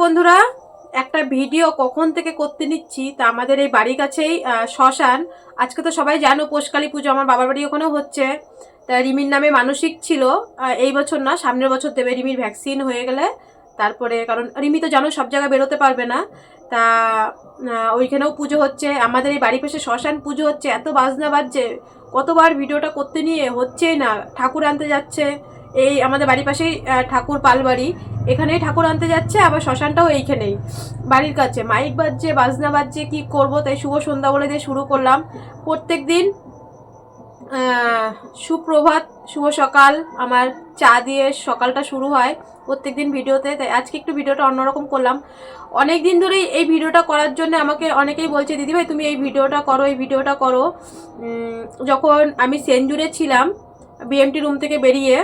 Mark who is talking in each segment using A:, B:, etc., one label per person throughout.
A: বন্ধুরা, একটা ভিডিও কখন থেকে করতে নিচ্ছি তা আমাদের এই বাড়ির কাছেই শ্মশান। আজকে তো সবাই জানো পোষকালী পুজো, আমার বাবার বাড়ি ওখানেও হচ্ছে। তা রিমির নামে মানসিক ছিল, এই বছর না সামনের বছর দেবে, রিমির ভ্যাকসিন হয়ে গেলে তারপরে। কারণ রিমি তো জানো সব জায়গায় বেরোতে পারবে না, তা ওইখানেও পুজো হচ্ছে। আমাদের এই বাড়ির পাশে শ্মশান পুজো হচ্ছে, এত বাজনা বাজছে, কতবার ভিডিওটা করতে নিয়ে হচ্ছেই না। ঠাকুর আনতে যাচ্ছে, এই আমাদের বাড়ির পাশেই ঠাকুর পালবাড়ি, এখানেই ঠাকুর আনতে যাচ্ছে, আবার শ্মশানটাও এইখানেই বাড়ির কাছে। মাইক বাজছে, বাজনা বাজছে, কি করব, তাই শুভ সন্ধ্যা বলে দিয়ে শুরু করলাম। প্রত্যেক দিন সুপ্রভাত, শুভ সকাল আমার চা দিয়ে সকালটা শুরু হয় প্রত্যেক দিন ভিডিওতে। তাই আজকে একটু ভিডিওটা অন্যরকম করলাম। অনেক দিন ধরেই এই ভিডিওটা করার জন্য আমাকে অনেকেই বলছে, দিদিভাই তুমি এই ভিডিওটা করো, এই ভিডিওটা করো। যখন আমি সেনজুরে ছিলাম বিএমটি রুম থেকে বেরিয়ে,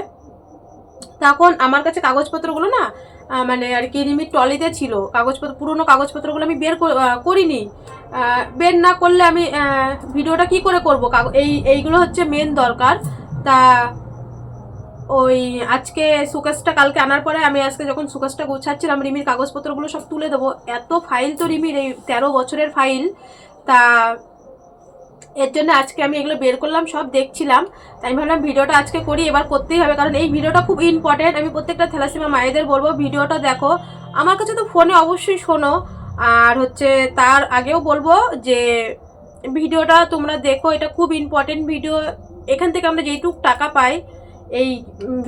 A: তখন আমার কাছে কাগজপত্রগুলো না মানে আর কি রিমির ট্রলিতে ছিল কাগজপত্র, পুরোনো কাগজপত্রগুলো আমি বের করিনি। বের না করলে আমি ভিডিওটা কি করে করব? এইগুলো হচ্ছে মেন দরকার। তা ওই আজকে সুকেসটা কালকে আনার পরে আমি আজকে যখন সুকেসটা গোছাচ্ছিলাম, রিমির কাগজপত্রগুলো সব তুলে দেবো। এত ফাইল তো রিমির, এই 13 বছরের ফাইল। তা এর জন্য আজকে আমি এগুলো বের করলাম, সব দেখছিলাম। তাই আমি ভাবলাম ভিডিওটা আজকে করি, এবার করতেই হবে, কারণ এই ভিডিওটা খুব ইম্পর্টেন্ট। আমি প্রত্যেকটা থ্যালাসেমিয়া মায়েদের বলবো ভিডিওটা দেখো। আমার কাছে তো ফোনে অবশ্যই শোনো, আর হচ্ছে তার আগেও বলবো যে ভিডিওটা তোমরা দেখো, এটা খুব ইম্পর্টেন্ট ভিডিও। এখান থেকে আমরা যেইটুক টাকা পাই, এই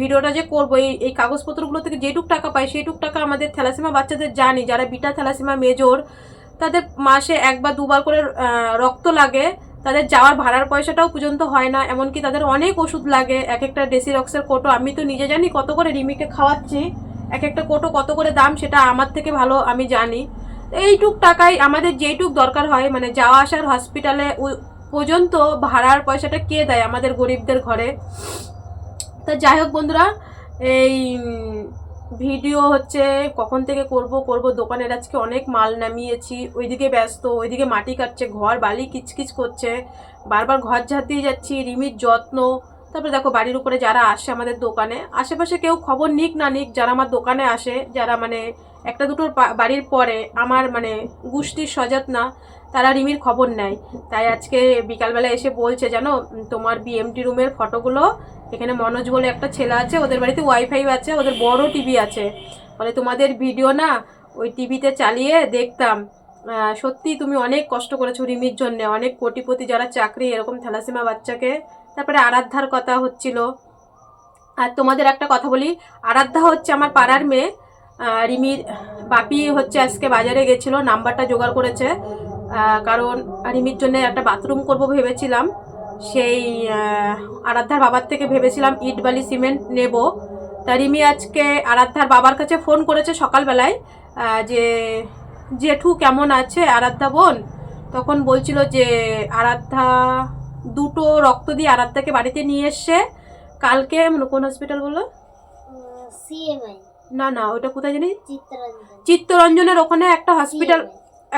A: ভিডিওটা যে করবো, এই কাগজপত্রগুলো থেকে যেটুক টাকা পাই সেইটুক টাকা আমাদের থ্যালাসেমিয়া বাচ্চাদের, জানি যারা বিটা থ্যালাসেমিয়া মেজর, তাদের মাসে 1 বা 2 বার করে রক্ত লাগে, তাদের যাওয়ার ভাড়ার পয়সাটাও পর্যন্ত হয় না, এমনকি তাদের অনেক ওষুধ লাগে। এক একটা ডেসিরক্সের কোটো আমি তো নিজে জানি কত করে রিমিকে খাওয়াচ্ছি, এক একটা কোটো কত করে দাম, সেটা আমার থেকে ভালো আমি জানি। এইটুক টাকায় আমাদের যেইটুক দরকার হয়, মানে যাওয়া আসার হসপিটালে পর্যন্ত ভাড়ার পয়সাটা কে দেয় আমাদের গরিবদের ঘরে। তা যাই হোক বন্ধুরা, এই ভিডিও হচ্ছে কখন থেকে করব দোকানের আজকে অনেক মাল নামিয়েছি, ওইদিকে ব্যস্ত, ওইদিকে মাটি কাটছে, ঘর বালি কিচকিচ করছে, বারবার ঘর ঝাড় দিয়ে যাচ্ছি, রিমির যত্ন। তারপরে দেখো বাড়ির উপরে যারা আসে আমাদের দোকানে, আশেপাশে কেউ খবর নিক না নিক, যারা আমার দোকানে আসে, যারা মানে একটা দুটোর বাড়ির পরে আমার মানে গোষ্ঠীর সজাত না, তারা রিমির খবর নেয়। তাই আজকে বিকালবেলা এসে বলছে, জানো তোমার বিএমটি রুমের ফটোগুলো, এখানে মনোজ বলে একটা ছেলে আছে, ওদের বাড়িতে ওয়াইফাই আছে, ওদের বড় টিভি আছে, বলে তোমাদের ভিডিও না ওই টিভিতে চালিয়ে দেখতাম। সত্যি তুমি অনেক কষ্ট করেছো রিমির জন্য, অনেক কোটিপতি যারা চাকরি, এরকম থ্যালাসেমিয়া বাচ্চাকে। তারপরে আরাধ্যার কথা হচ্ছিল। আর তোমাদের একটা কথা বলি, আরাধ্যা হচ্ছে আমার পাড়ার মেয়ে। রিমির বাপি হচ্ছে আজকে বাজারে গেছিলো, নাম্বারটা জোগাড় করেছে, কারণ রিমির জন্য একটা বাথরুম করব ভেবেছিলাম। সেই আরাধ্যার বাবার থেকে ভেবেছিলাম ইট বালি সিমেন্ট নেব। তা রিমি আজকে আরাধ্যার বাবার কাছে ফোন করেছে সকালবেলায়, যে জেঠু কেমন আছে আরাধ্যা বোন। তখন বলছিল যে আরাধ্যা 2টো রক্ত দিয়ে আরাধ্যাকে বাড়িতে নিয়ে এসছে কালকে। কোন হসপিটাল বললো?
B: সিএমআই
A: না না, ওটা কোথায় জানি,
B: চিত্তরঞ্জনের
A: ওখানে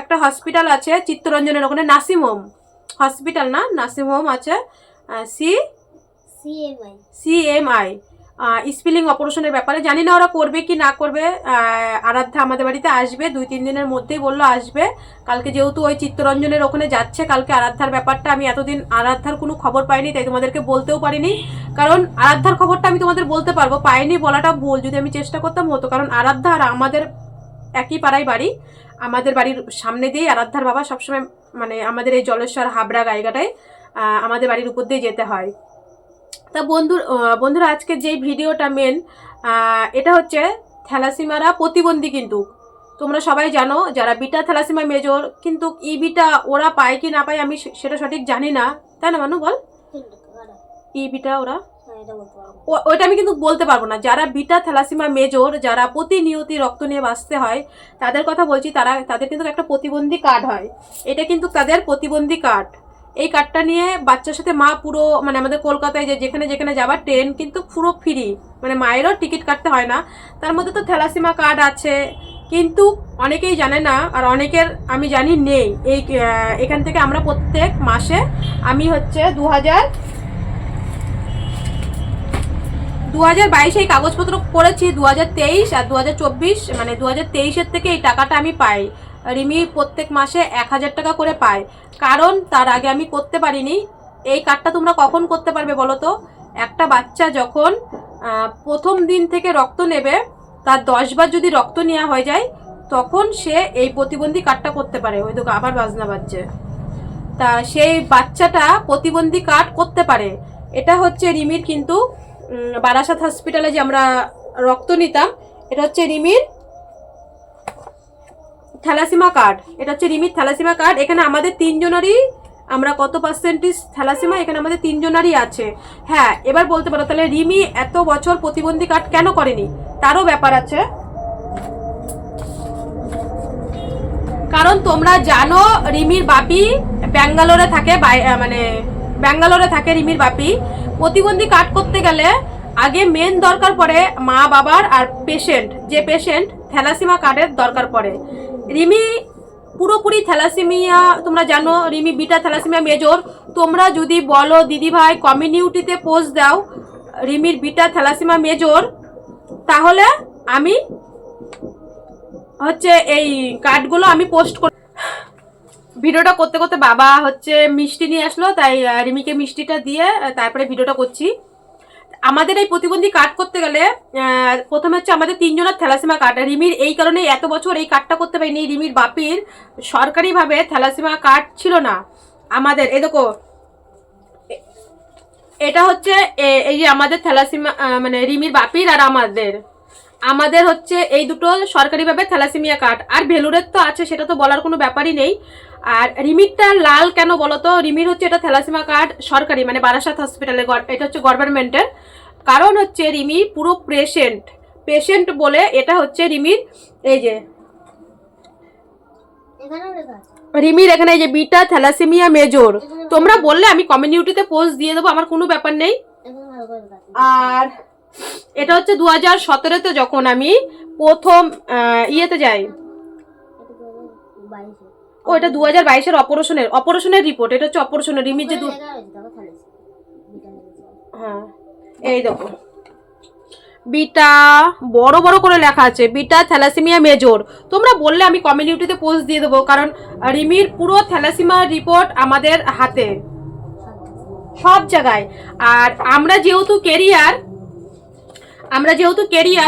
A: একটা হসপিটাল আছে চিত্তরঞ্জনের ওখানে, নাসিম হোম হসপিটাল না, নাসিম হোম আছে। সিএমআই স্পিলিং অপারেশনের ব্যাপারে জানি না ওরা করবে কি না করবে। আরাধ্যা আমাদের বাড়িতে আসবে 2-3 দিনের মধ্যেই বললো আসবে। কালকে যেহেতু ওই চিত্তরঞ্জনের ওখানে যাচ্ছে, কালকে আরাধ্যার ব্যাপারটা আমি এতদিন আরাধ্যার কোনো খবর পাইনি, তাই তোমাদেরকে বলতেও পারিনি। কারণ আরাধ্যার খবরটা আমি তোমাদের বলতে পারবো, পাইনি বলাটা ভুল, যদি আমি চেষ্টা করতাম হতো। কারণ আরাধ্যা আর আমাদের একই পাড়ায় বাড়ি, আমাদের বাড়ির সামনে দিয়েই আরাধ্যার বাবা সবসময়, মানে আমাদের এই জলেশ্বর হাবড়া গাইঘাটায় আমাদের বাড়ির উপর দিয়ে যেতে হয়। তা বন্ধুরা আজকে যেই ভিডিওটা মেন, এটা হচ্ছে থ্যালাসেমিয়ারা প্রতিবন্ধী, কিন্তু তোমরা সবাই জানো যারা বিটা থ্যালাসেমিয়া মেজর, কিন্তু বিটা ওরা পায় কি না পায় আমি সেটা সঠিক জানি না, তাই না মানু বল? বিটা ওরা, ওইটা আমি কিন্তু বলতে পারবো না। যারা বিটা থ্যালাসেমিয়া মেজর, যারা প্রতিনিয়ত রক্ত নিয়ে বাঁচতে হয়, তাদের কথা বলছি। তাদের কিন্তু একটা প্রতিবন্ধী কার্ড হয়, এটা কিন্তু তাদের প্রতিবন্ধী কার্ড। এই কার্ডটা নিয়ে বাচ্চার সাথে মা পুরো, মানে আমাদের কলকাতায় যেখানে যেখানে যাবার ট্রেন কিন্তু পুরো ফ্রি, মানে মায়েরও টিকিট কাটতে হয় না। তার মধ্যে তো থ্যালাসেমিয়া কার্ড আছে, কিন্তু অনেকেই জানে না, আর অনেকের আমি জানি নেই। এখান থেকে আমরা প্রত্যেক মাসে, আমি হচ্ছে 2022 এই কাগজপত্র করেছি, 2023 আর 2024 মানে 2023-এর থেকে এই টাকাটা আমি পাই। রিমি প্রত্যেক মাসে 1000 টাকা করে পায়, কারণ তার আগে আমি করতে পারিনি। এই কার্ডটা তোমরা কখন করতে পারবে বলো তো? একটা বাচ্চা যখন প্রথম দিন থেকে রক্ত নেবে, তার 10 বার যদি রক্ত নেওয়া হয়ে যায়, তখন সে এই প্রতিবন্ধী কার্ডটা করতে পারে। ওই দেখো আবার বাজনা বাজছে। তা সেই বাচ্চাটা প্রতিবন্ধী কার্ড করতে পারে। এটা হচ্ছে রিমির কিন্তু বারাসাত হসপিটালে যে আমরা রক্ত নিতাম, এটা হচ্ছে রিমির থ্যালাসিমা কার্ড। এটা হচ্ছে রিমির থ্যালাসিমা কার্ড। এখানে আমাদের 3 জনেরই, আমরা কত পার্সেন্টেজ থ্যালাসিমা এখানে আমাদের 3 জনেরই আছে। হ্যাঁ, এবার বলতে পারো তাহলে রিমি এত বছর প্রতিবন্ধী কার্ড কেন করেনি? তারও ব্যাপার আছে। কারণ তোমরা জানো রিমির বাপি ব্যাঙ্গালোরে থাকে, মানে ব্যাঙ্গালোরে থাকে রিমির বাপি। প্রতিবন্ধী কার্ড করতে গেলে আগে মেন দরকার পড়ে মা বাবার আর পেশেন্ট, যে পেশেন্ট থ্যালাসিমা কার্ডের দরকার পড়ে। রিমি পুরোপুরি থ্যালাসেমিয়া, তোমরা জানো রিমি বিটা থ্যালাসেমিয়া মেজর। তোমরা যদি বলো দিদি ভাই কমিউনিটিতে পোস্ট দাও রিমির বিটা থ্যালাসেমিয়া মেজর, তাহলে আমি হচ্ছে এই কার্ডগুলো আমি পোস্ট করি। ভিডিওটা করতে করতে বাবা হচ্ছে মিষ্টি নিয়ে আসলো, তাই রিমিকে মিষ্টিটা দিয়ে তারপরে ভিডিওটা করছি। আমাদের এই প্রতিবন্ধী কার্ড করতে গেলে প্রথমে হচ্ছে আমাদের 3 জনের থ্যালাসেমিয়া কার্ড। রিমির এই কারণে এত বছর এই কার্ডটা করতে পারিনি, রিমির বাপির সরকারিভাবে থ্যালাসেমিয়া কার্ড ছিল না। আমাদের এই দেখো, এটা হচ্ছে এই যে আমাদের থ্যালাসেমিয়া মানে রিমির বাপির আর আমাদের হচ্ছে এই দুটো সরকারিভাবে থ্যালাসেমিয়া কার্ড। আর ভেলুরের তো আছে, সেটা তো বলার কোনো ব্যাপারই নেই। আর রিমিরটা লাল কেন বলো তো? রিমির হচ্ছে এটা থ্যালাসেমিয়া কার্ড সরকারি, মানে বারাসাত হসপিটালে, এটা হচ্ছে গভর্নমেন্টের। কারণ হচ্ছে রিমি পুরো পেশেন্ট বলে এটা হচ্ছে রিমির, এই যে রিমির এখানে এই যে বিটা থ্যালাসেমিয়া মেজর। তোমরা বললে আমি কমিউনিটিতে পোস্ট দিয়ে দেবো, আমার কোনো ব্যাপার নেই। আর এটা হচ্ছে 2017-তে যখন আমি প্রথম ইয়েতে যাই, ও এটা 2022-এর অপারেশনের রিপোর্ট। এটা হচ্ছে অপারেশনের রিমির যে হ্যাঁ, এই দেখো বিটা বড় বড় করে লেখা আছে, বিটা থ্যালাসেমিয়া মেজর। তোমরা বললে আমি কমিউনিটিতে পোস্ট দিয়ে দেবো, কারণ রিমির পুরো থ্যালাসেমিয়া রিপোর্ট আমাদের হাতে সব জায়গায়। আর আমরা যেহেতু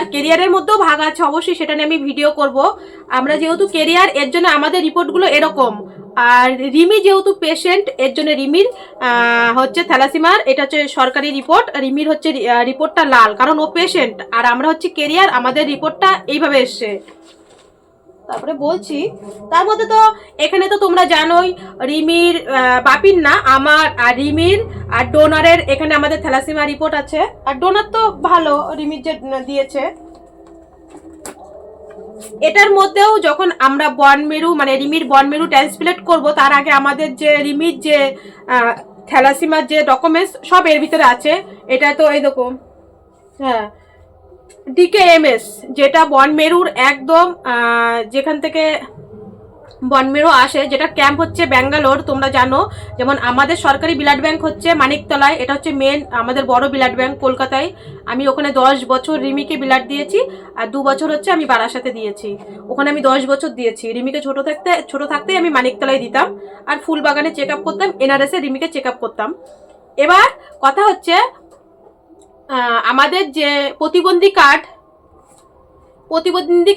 A: কেরিয়ারের মধ্যেও ভাগ আছে অবশ্যই, সেটা নিয়ে আমি ভিডিও করব। আমরা যেহেতু কেরিয়ার, এর জন্য আমাদের রিপোর্টগুলো এরকম। আর রিমি যেহেতু পেশেন্ট, এর জন্য রিমির হচ্ছে থ্যালাসেমিয়ার এটা হচ্ছে সরকারি রিপোর্ট, রিমির হচ্ছে রিপোর্টটা লাল, কারণ ও পেশেন্ট। আর আমরা হচ্ছে কেরিয়ার, আমাদের রিপোর্টটা এইভাবে এসছে। তারপরে বলছি, তার মধ্যে তো এখানে তো তোমরা জানোই রিমির বাপির না, আমার আর রিমির আর ডোনারের এখানে আমাদের থ্যালাসেমিয়া রিপোর্ট আছে। আর ডোনার তো ভালো, রিমির যে দিয়েছে। এটার মধ্যেও যখন আমরা বনমেরু মানে রিমির বনমেরু ট্রান্সপ্লেট করব, তার আগে আমাদের যে রিমির যে থ্যালাসেমিয়ার যে ডকুমেন্টস সব এর ভিতরে আছে। এটা তো এই দেখো, হ্যাঁ DKMS, যেটা বনমেরুর একদম যেখান থেকে বনমেরু আসে, যেটা ক্যাম্প হচ্ছে ব্যাঙ্গালোর, তোমরা জানো। যেমন আমাদের সরকারি ব্লাড ব্যাংক হচ্ছে মানিকতলায়, এটা হচ্ছে মেন আমাদের বড় ব্লাড ব্যাংক কলকাতায়। আমি ওখানে 10 বছর রিমিকে ব্লাড দিয়েছি, আর 2 বছর হচ্ছে আমি বারাসাতে দিয়েছি। ওখানে আমি 10 বছর দিয়েছি। রিমিকে ছোট থাকতেই আমি মানিকতলায় দিতাম, আর ফুলবাগানে চেক আপ করতাম, NRS এ রিমিকে চেক আপ করতাম। এবার কথা হচ্ছে আমাদের যে প্রতিবন্ধী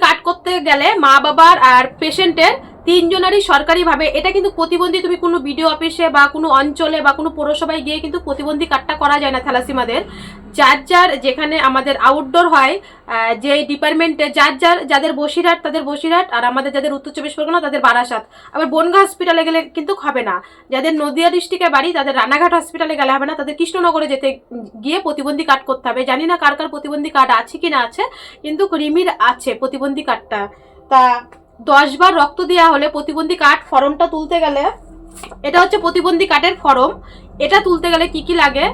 A: কার্ড করতে গেলে মা বাবার আর পেশেন্টের 3 জনেরই সরকারিভাবে, এটা কিন্তু প্রতিবন্ধী তুমি কোনো বিডিও অফিসে বা কোনো অঞ্চলে বা কোনো পৌরসভায় গিয়ে কিন্তু প্রতিবন্ধী কার্ডটা করা যায় না থ্যালাসেমিয়াদের। যার যেখানে আমাদের আউটডোর হয়, যে ডিপার্টমেন্টে যাদের বসিরহাট তাদের বসিরহাট, আর আমাদের যাদের উত্তর 24 পরগনা তাদের বারাসাত। আবার বনগাঁ হসপিটালে গেলে কিন্তু হবে না। যাদের নদিয়া ডিস্ট্রিক্টে বাড়ি তাদের রানাঘাট হসপিটালে গেলে হবে না, তাদের কৃষ্ণনগরে গিয়ে প্রতিবন্ধী কার্ড করতে হবে। জানি না কার প্রতিবন্ধী কার্ড আছে কি না আছে, কিন্তু রিমির আছে প্রতিবন্ধী কার্ডটা। তা 10 বার রক্ত দেওয়া হলে প্রতিবন্ধী কার্ড ফর্মটা তুলতে গেলে, এটা হচ্ছে প্রতিবন্ধী কার্ডের ফর্ম, এটা তুলতে গেলে কি কি লাগে?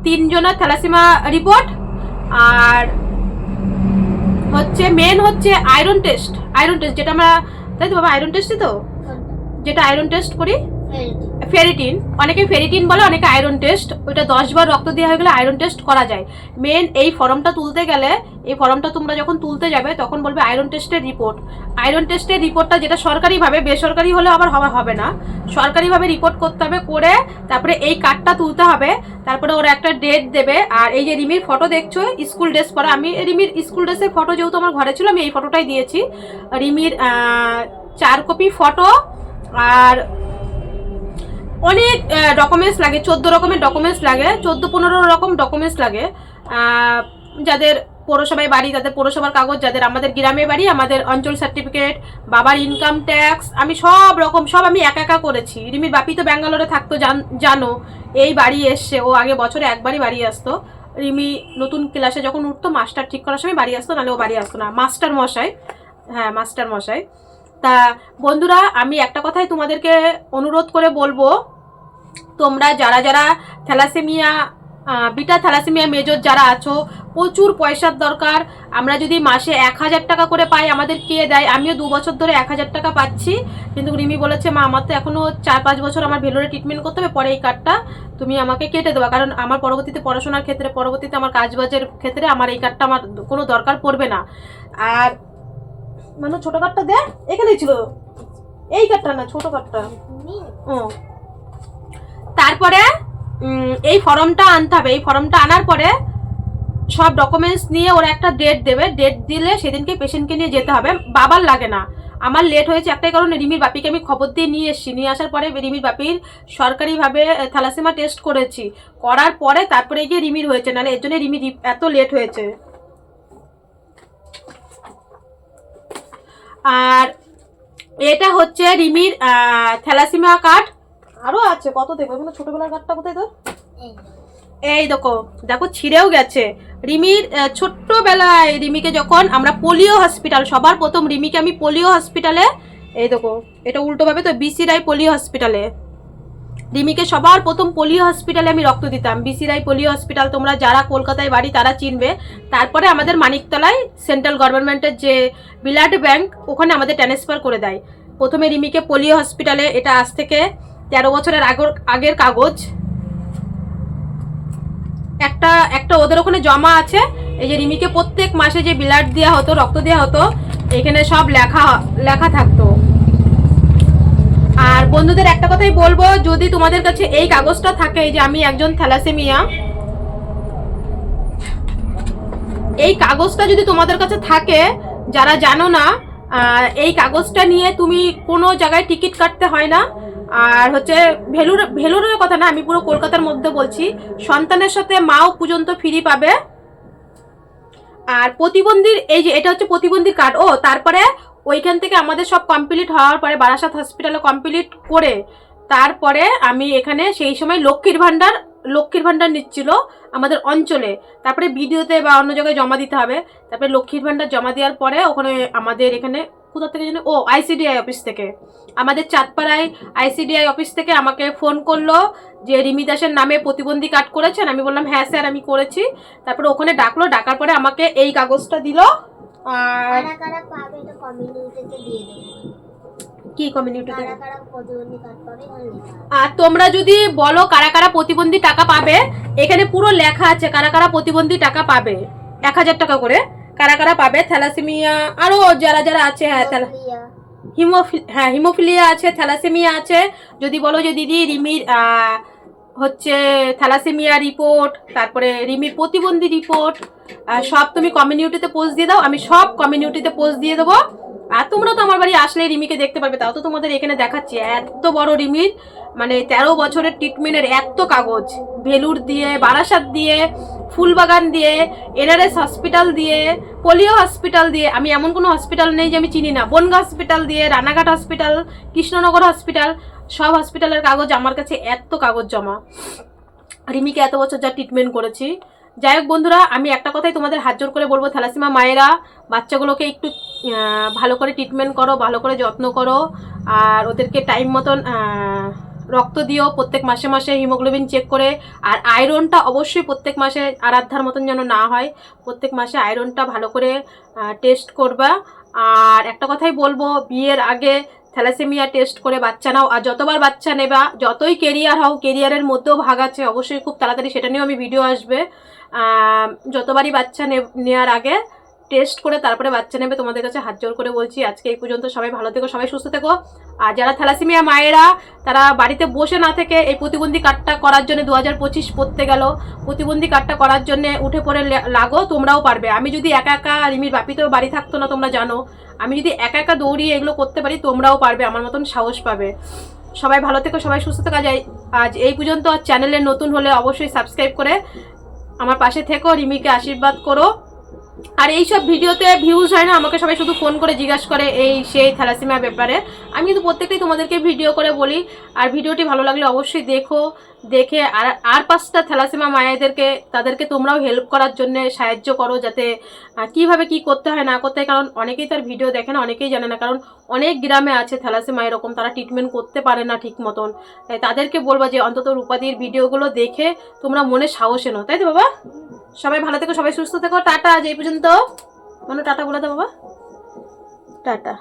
A: 3 জনের থ্যালাসেমিয়া রিপোর্ট, আর হচ্ছে মেন হচ্ছে আয়রন টেস্ট, যেটা আমরা, তাই তো বাবা আয়রন টেস্টই তো, যেটা আয়রন টেস্ট করি ফেরিটিন, অনেকে ফেরিটিন বলে, অনেকে আয়রন টেস্ট। ওইটা 10 বার রক্ত দেওয়া হয়ে গেলে আয়রন টেস্ট করা যায়। মেন এই ফর্মটা তুলতে গেলে, এই ফর্মটা তোমরা যখন তুলতে যাবে তখন বলবে আয়রন টেস্টের রিপোর্ট। আয়রন টেস্টের রিপোর্টটা যেটা সরকারিভাবে, বেসরকারি হলে আবার হবে না, সরকারিভাবে রিপোর্ট করতে হবে, করে তারপরে এই কার্ডটা তুলতে হবে। তারপরে ওরা একটা ডেট দেবে। আর এই যে রিমির ফটো দেখছো, স্কুল ড্রেস পরা, আমি রিমির স্কুল ড্রেসের ফটো যেহেতু আমার ঘরে ছিল, আমি এই ফটোটাই দিয়েছি। রিমির 4 কপি ফটো, আর অনেক ডকুমেন্টস লাগে, 14 রকমের ডকুমেন্টস লাগে, 14-15 রকম ডকুমেন্টস লাগে। যাদের পৌরসভায় বাড়ি তাদের পৌরসভার কাগজ, যাদের আমাদের গ্রামে বাড়ি আমাদের অঞ্চল সার্টিফিকেট, বাবার ইনকাম ট্যাক্স, আমি সব রকম সব আমি একা করেছি। রিমির বাপি তো ব্যাঙ্গালোরে থাকতো, জানো, এই বাড়ি এসছে। ও আগে বছরে একবারই বাড়ি আসতো। রিমি নতুন ক্লাসে যখন উঠতো, মাস্টার ঠিক করার সময় বাড়ি আসতো, নাহলে ও বাড়ি আসতো না। মাস্টার মশাই, হ্যাঁ মাস্টার মশাই। তা বন্ধুরা, আমি একটা কথাই তোমাদেরকে অনুরোধ করে বলবো, তোমরা যারা যারা থ্যালাসেমিয়া, বিটা থ্যালাসেমিয়া মেজর যারা আছো, প্রচুর পয়সার দরকার। আমরা যদি মাসে 1000 টাকা করে পাই, আমাদের কে দেয়? আমিও 2 বছর ধরে 1000 টাকা পাচ্ছি, কিন্তু রিমি বলেছে মা আমার তো এখনও 4-5 বছর আমার ভেলোরে ট্রিটমেন্ট করতে হবে, পরে এই কার্ডটা তুমি আমাকে কেটে দেবা, কারণ আমার পরবর্তীতে পড়াশোনার ক্ষেত্রে, পরবর্তীতে আমার কাজবাজের ক্ষেত্রে আমার এই কার্ডটা আমার কোনো দরকার পড়বে না। আর মানে ছোট কার্ডটা দে, এখানেই ছিল, এই কার্ডটা না, ছোট কার্ডটা। ও তারপরে এই ফর্মটা আনতে হবে। এই ফর্মটা আনার পরে সব ডকুমেন্টস নিয়ে ওরা একটা ডেট দেবে, ডেট দিলে সেদিনকে পেশেন্টকে নিয়ে যেতে হবে। বাবার লাগে না। আমার লেট হয়েছে একটাই কারণে, রিমির বাপিকে আমি খবর দিয়ে নিয়ে এসেছি, নিয়ে আসার পরে রিমির বাপির সরকারিভাবে থ্যালাসেমিয়া টেস্ট করেছি, করার পরে তারপরে গিয়ে রিমির হয়েছে, নাহলে এর জন্য রিমির এত লেট হয়েছে। আর এটা হচ্ছে রিমির থ্যালাসেমিয়া কার্ড। আরও আছে কত দেখবো, এগুলো ছোটবেলার কার্ডটা কোথায় তোর? এই দেখো দেখো, ছিঁড়েও গেছে। রিমির ছোট্টবেলায় রিমিকে যখন আমরা পোলিও হসপিটাল, সবার প্রথম রিমিকে আমি পোলিও হসপিটালে, এই দেখো এটা উল্টোভাবে তো, বিসি রায় পোলিও হসপিটালে রিমিকে সবার প্রথম পোলিও হসপিটালে আমি রক্ত দিতাম। বিসি রায় পোলিও হসপিটাল, তোমরা যারা কলকাতায় বাড়ি তারা চিনবে। তারপরে আমাদের মানিকতলায় সেন্ট্রাল গভর্নমেন্টের যে ব্লাড ব্যাংক, ওখানে আমাদের ট্রান্সফার করে দেয়। প্রথমে রিমিকে পোলিও হসপিটালে, এটা আজ থেকে 13 বছরের আগের কাগজ, একটা ওদের ওখানে জমা আছে। এই যে রিমিকে প্রত্যেক মাসে যে ব্লাড দেওয়া হতো, রক্ত দেওয়া হতো, এখানে সব লেখা থাকতো। আর বন্ধুদের একটা কথাই বলবো, যদি তোমাদের কাছে এই কাগজটা থাকে, যে আমি একজন থ্যালাসেমিয়া, এই কাগজটা যদি তোমাদের কাছে থাকে, যারা জানো না, এই কাগজটা নিয়ে তুমি কোনো জায়গায় টিকিট কাটতে হয় না। আর হচ্ছে ভেলুরের কথা না, আমি পুরো কলকাতার মধ্যে বলছি, সন্তানের সাথে মাও পর্যন্ত ফ্রি পাবে। আর প্রতিবন্ধীর, এই যে এটা হচ্ছে প্রতিবন্ধী কার্ড। ও তারপরে ওইখান থেকে আমাদের সব কমপ্লিট হওয়ার পরে, বারাসাত হসপিটালে কমপ্লিট করে তারপরে আমি এখানে, সেই সময় লক্ষ্মীর ভাণ্ডার নিচ্ছিল আমাদের অঞ্চলে, তারপরে ভিডিওতে বা অন্য জায়গায় জমা দিতে হবে। তারপরে লক্ষ্মীর ভাণ্ডার জমা দেওয়ার পরে ওখানে আমাদের এখানে কোথা থেকে জানি, ও আইসিডিআই অফিস থেকে, আমাদের চাঁদপাড়ায় আইসিডিআই অফিস থেকে আমাকে ফোন করলো যে রিমি দাসের নামে প্রতিবন্ধী কার্ড করেছেন। আমি বললাম হ্যাঁ স্যার আমি করেছি। তারপরে ওখানে ডাকলো, ডাকার পরে আমাকে এই কাগজটা দিল। আর কি কমিউনিটিতে, আর তোমরা যদি বলো কারা কারা প্রতিবন্ধী টাকা পাবে, এখানে পুরো লেখা আছে কারা কারা প্রতিবন্ধী টাকা পাবে, 1000 টাকা করে কারা কারা পাবে। থ্যালাসেমিয়া আরো যারা যারা আছে, হ্যাঁ হিমোফিলিয়া আছে, থ্যালাসেমিয়া আছে। যদি বলো যে দিদি রিমির হচ্ছে থ্যালাসেমিয়া রিপোর্ট, তারপরে রিমির প্রতিবন্ধী রিপোর্ট, সব তুমি কমিউনিটিতে পোস্ট দিয়ে দাও, আমি সব কমিউনিটিতে পোস্ট দিয়ে দেবো। আর তোমরা তো আমার বাড়ি আসলে রিমিকে দেখতে পারবে, তাও তো তোমাদের এখানে দেখাচ্ছি। এত বড় রিমির মানে 13 বছরের ট্রিটমেন্টের এত কাগজ, ভেলুর দিয়ে, বারাসাত দিয়ে, ফুলবাগান দিয়ে, এনআরএস হসপিটাল দিয়ে, পোলিও হসপিটাল দিয়ে, আমি এমন কোনো হসপিটাল নেই যে আমি চিনি না, বনগাঁ হসপিটাল দিয়ে, রানাঘাট হসপিটাল, কৃষ্ণনগর হসপিটাল, সব হসপিটালের কাগজ আমার কাছে, এত কাগজ জমা। রিমিকে এত বছর যা ট্রিটমেন্ট করেছি। যাই হোক বন্ধুরা, আমি একটা কথাই তোমাদের হাত জোর করে বলবো, থ্যালাসেমিয়া মায়েরা বাচ্চাগুলোকে একটু ভালো করে ট্রিটমেন্ট করো, ভালো করে যত্ন করো, আর ওদেরকে টাইম মতন রক্ত দিও, প্রত্যেক মাসে মাসে হিমোগ্লোবিন চেক করে। আর আয়রনটা অবশ্যই প্রত্যেক মাসে আরাধ্যার মতন যেন না হয়, প্রত্যেক মাসে আয়রনটা ভালো করে টেস্ট করবা। আর একটা কথাই বলবো, বিয়ের আগে থ্যালাসেমিয়া টেস্ট করে বাচ্চা নাও। আর যতবার বাচ্চা নেবা, যতই কেরিয়ার হও, কেরিয়ারের মধ্যেও ভাগ আছে অবশ্যই, খুব তাড়াতাড়ি সেটা নিয়েও আমি ভিডিও আসবে। যতবারই বাচ্চা নেওয়ার আগে টেস্ট করে তারপরে বাচ্চা নেবে, তোমাদের কাছে হাত জোর করে বলছি। আজকে এই পর্যন্ত, সবাই ভালো থেকো, সবাই সুস্থ থেকো। আর যারা থ্যালাসেমিয়া মায়েরা, তারা বাড়িতে বসে না থেকে এই প্রতিবন্ধী কার্ডটা করার জন্য 2025 পড়তে গেল, প্রতিবন্ধী কার্ডটা করার জন্য উঠে পড়ে লাগো, তোমরাও পারবে। আমি যদি একা একা, রিমির বাপি তো বাড়ি থাকতো না তোমরা জানো, আমি যদি একা একা দৌড়িয়ে এগুলো করতে পারি, তোমরাও পারবে, আমার মতন সাহস পাবে। সবাই ভালো থেকো, সবাই সুস্থ থাকা যায়। আজ এই পর্যন্ত। চ্যানেলে নতুন হলে অবশ্যই সাবস্ক্রাইব করে আমার পাশে থেকো, রিমিকে আশীর্বাদ করো। আর এইসব ভিডিওতে ভিউজ হয় না, আমাকে সবাই শুধু ফোন করে জিজ্ঞাসা করে এই সেই থ্যালাসেমিয়া ব্যাপারে। আমি কিন্তু প্রত্যেকটাই তোমাদেরকে ভিডিও করে বলি। আর ভিডিওটি ভালো লাগলে অবশ্যই দেখে আর 5টা থ্যালাসেমিয়া মায়েদেরকে, তাদেরকে তোমরাও হেল্প করার জন্য সাহায্য করো, যাতে কিভাবে কি করতে হয় না করতে হয়। কারণ অনেকেই তার ভিডিও দেখে না, অনেকেই জানে না। কারণ অনেক গ্রামে আছে থ্যালাসেমিয়া এরকম, তারা ট্রিটমেন্ট করতে পারে না ঠিক মতন। তাই তাদেরকে বলবা যে অন্তত রূপাদির ভিডিওগুলো দেখে তোমরা মনে সাহস এনো, তাই তো বাবা? সবাই ভালো থেকো, সবাই সুস্থ থেকো। টাটা। আজ এই পর্যন্ত। টাটা বলে দাও বাবা, টাটা।